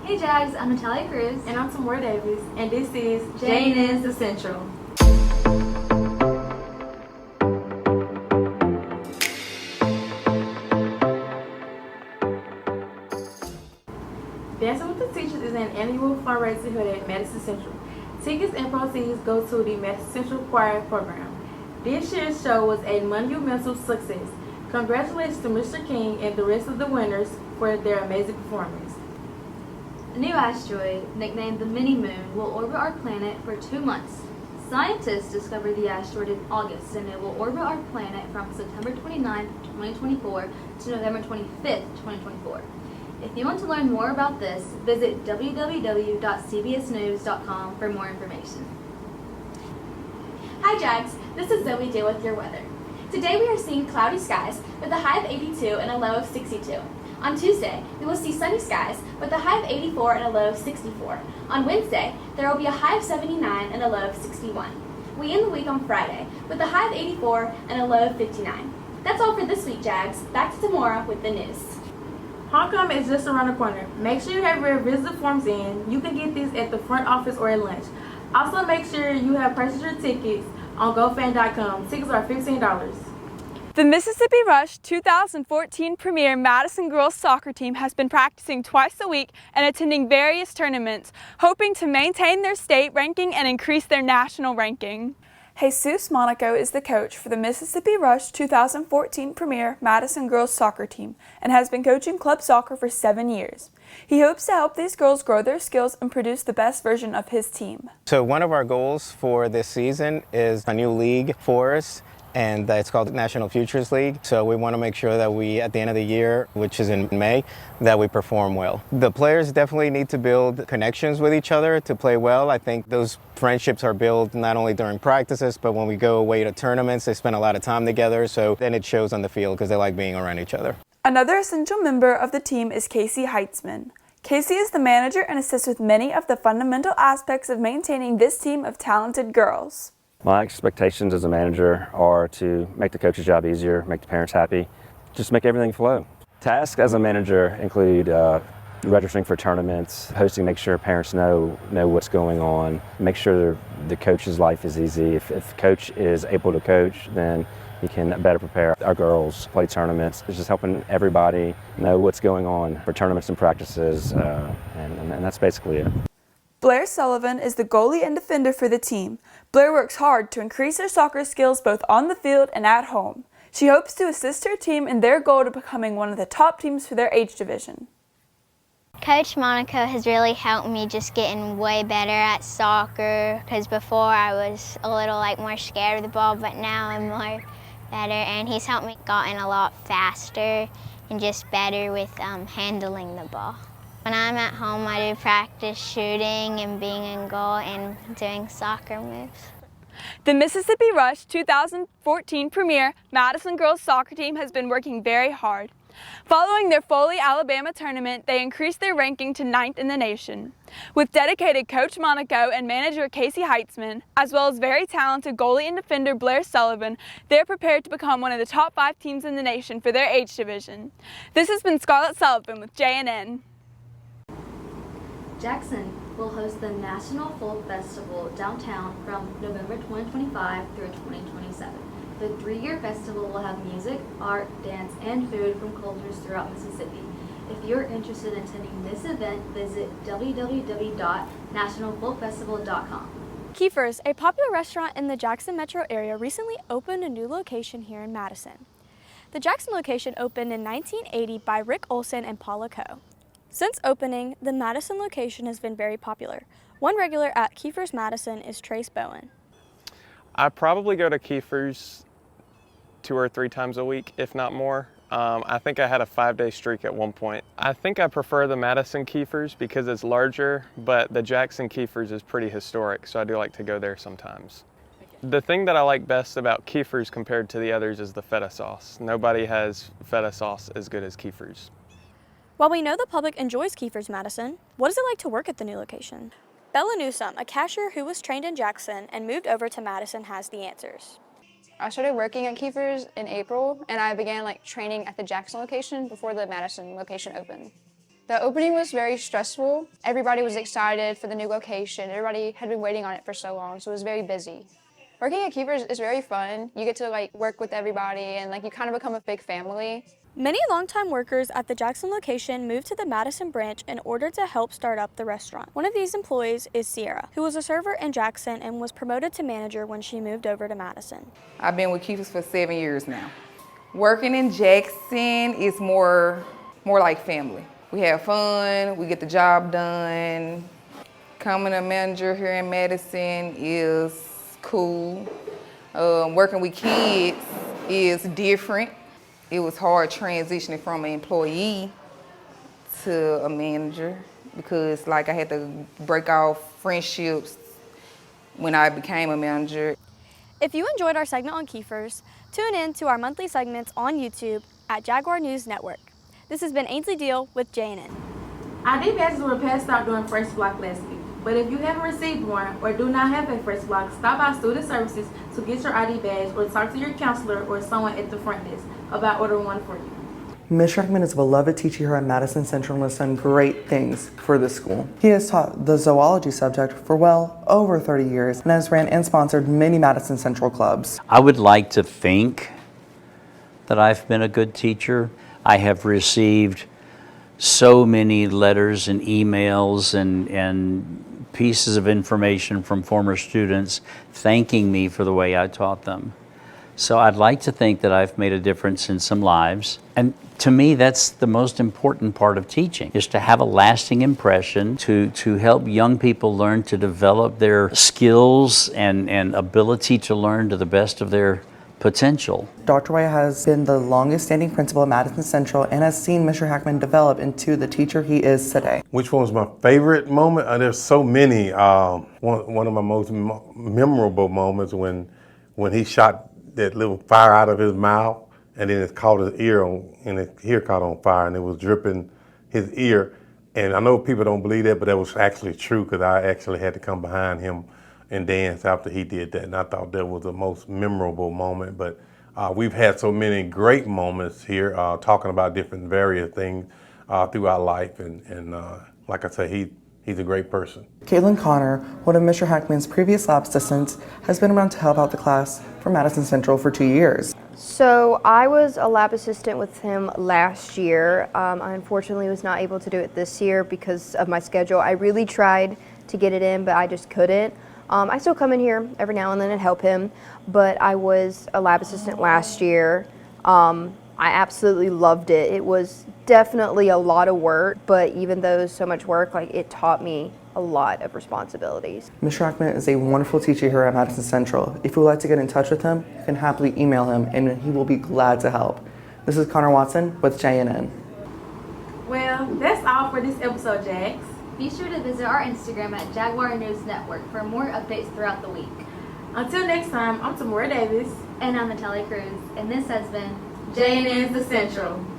Hey Jags, I'm Natalie Cruz. And I'm Tamora Davis. And this is Jane is Essential. Dancing with the Teachers is an annual fundraiser held at Madison Central. Tickets and proceeds go to the Madison Central Choir program. This year's show was a monumental success. Congratulations to Mr. King and the rest of the winners for their amazing performance. A new asteroid, nicknamed the Mini-Moon, will orbit our planet for 2 months. Scientists discovered the asteroid in August, and it will orbit our planet from September 29, 2024 to November 25, 2024. If you want to learn more about this, visit www.cbsnews.com for more information. Hi Jags, this is Zoey Deel with your weather. Today we are seeing cloudy skies with a high of 82 and a low of 62. On Tuesday, we will see sunny skies with a high of 84 and a low of 64. On Wednesday, there will be a high of 79 and a low of 61. We end the week on Friday with a high of 84 and a low of 59. That's all for this week, Jags. Back to tomorrow with the news. Homecoming is just around the corner. Make sure you have your visitor forms in. You can get these at the front office or at lunch. Also, make sure you have purchased your tickets on GoFan.com. Tickets are $15. The Mississippi Rush 2014 Premiere Madison Girls soccer team has been practicing twice a week and attending various tournaments, hoping to maintain their state ranking and increase their national ranking. Jesus Monaco is the coach for the Mississippi Rush 2014 Premiere Madison Girls soccer team and has been coaching club soccer for 7 years. He hopes to help these girls grow their skills and produce the best version of his team. So one of our goals for this season is a new league for us, and it's called the National Futures League. So we want to make sure that we, at the end of the year, which is in May, that we perform well. The players definitely need to build connections with each other to play well. I think those friendships are built not only during practices, but when we go away to tournaments, they spend a lot of time together. So then it shows on the field because they like being around each other. Another essential member of the team is Casey Heitzman. Casey is the manager and assists with many of the fundamental aspects of maintaining this team of talented girls. My expectations as a manager are to make the coach's job easier, make the parents happy, just make everything flow. Tasks as a manager include registering for tournaments, hosting, make sure parents know what's going on, make sure the coach's life is easy. If the coach is able to coach, then he can better prepare our girls, play tournaments. It's just helping everybody know what's going on for tournaments and practices, and that's basically it. Blair Sullivan is the goalie and defender for the team. Blair works hard to increase their soccer skills both on the field and at home. She hopes to assist her team in their goal to becoming one of the top teams for their age division. Coach Monaco has really helped me just getting way better at soccer, because before I was a little more scared of the ball, but now I'm more better, and he's helped me gotten a lot faster and just better with handling the ball. When I'm at home, I do practice shooting and being in goal and doing soccer moves. The Mississippi Rush 2014 Premiere Madison Girls soccer team has been working very hard. Following their Foley, Alabama tournament, they increased their ranking to 9th in the nation. With dedicated Coach Monaco and manager Casey Heitzman, as well as very talented goalie and defender Blair Sullivan, they're prepared to become one of the top 5 teams in the nation for their age division. This has been Scarlett Sullivan with JNN. Jackson will host the National Folk Festival downtown from November 2025 through 2027. The 3-year festival will have music, art, dance, and food from cultures throughout Mississippi. If you're interested in attending this event, visit www.nationalfolkfestival.com. Keifer's, a popular restaurant in the Jackson metro area, recently opened a new location here in Madison. The Jackson location opened in 1980 by Rick Olson and Paula Coe. Since opening, the Madison location has been very popular. One regular at Keifer's Madison is Trace Bowen. I probably go to Keifer's 2 or 3 times a week, if not more. I think I had a 5-day streak at one point. I think I prefer the Madison Keifer's because it's larger, but the Jackson Keifer's is pretty historic, so I do like to go there sometimes. The thing that I like best about Keifer's compared to the others is the feta sauce. Nobody has feta sauce as good as Keifer's. While we know the public enjoys Keifer's Madison, what is it like to work at the new location? Bella Newsome, a cashier who was trained in Jackson and moved over to Madison, has the answers. I started working at Keifer's in April, and I began training at the Jackson location before the Madison location opened. The opening was very stressful. Everybody was excited for the new location. Everybody had been waiting on it for so long, so it was very busy. Working at Keifer is very fun. You get to work with everybody and you kind of become a big family. Many longtime workers at the Jackson location moved to the Madison branch in order to help start up the restaurant. One of these employees is Sela, who was a server in Jackson and was promoted to manager when she moved over to Madison. I've been with Keifer for 7 years now. Working in Jackson is more like family. We have fun, we get the job done. Becoming a manager here in Madison is cool. Working with kids is different. It was hard transitioning from an employee to a manager because I had to break off friendships when I became a manager. If you enjoyed our segment on Keifers, tune in to our monthly segments on YouTube at Jaguar News Network. This has been Ainsley Deel with JNN. ID badges were passed out during first block last week, but if you haven't received one or do not have a first block, stop by Student Services to get your ID badge or talk to your counselor or someone at the front desk about ordering one for you. Mr. Hackman is a beloved teacher here at Madison Central and has done great things for the school. He has taught the zoology subject for well over 30 years and has ran and sponsored many Madison Central clubs. I would like to think that I've been a good teacher. I have received so many letters and emails and pieces of information from former students thanking me for the way I taught them. So I'd like to think that I've made a difference in some lives. And to me, that's the most important part of teaching, is to have a lasting impression, to help young people learn to develop their skills and ability to learn to the best of their potential. Dr. White has been the longest standing principal at Madison Central and has seen Mr. Hackman develop into the teacher he is today. Which one was my favorite moment? There's so many. One of my most memorable moments when he shot that little fire out of his mouth and then it caught his ear and his ear caught on fire and it was dripping his ear. And I know people don't believe that, but that was actually true because I actually had to come behind him and dance after he did that. And I thought that was the most memorable moment. But we've had so many great moments here talking about different various things throughout life. And like I say, he's a great person. Caitlin Connor, one of Mr. Hackman's previous lab assistants, has been around to help out the class for Madison Central for 2 years. So I was a lab assistant with him last year. I unfortunately was not able to do it this year because of my schedule. I really tried to get it in, but I just couldn't. I still come in here every now and then and help him, but I was a lab assistant last year. I absolutely loved it. It was definitely a lot of work, but even though so much work, it taught me a lot of responsibilities. Mr. Hackman is a wonderful teacher here at Madison Central. If you would like to get in touch with him, you can happily email him and he will be glad to help. This is Connor Watson with JNN. Well, that's all for this episode, Jax. Be sure to visit our Instagram at Jaguar News Network for more updates throughout the week. Until next time, I'm Tamora Davis. And I'm Natalie Cruz. And this has been JNN's The Central.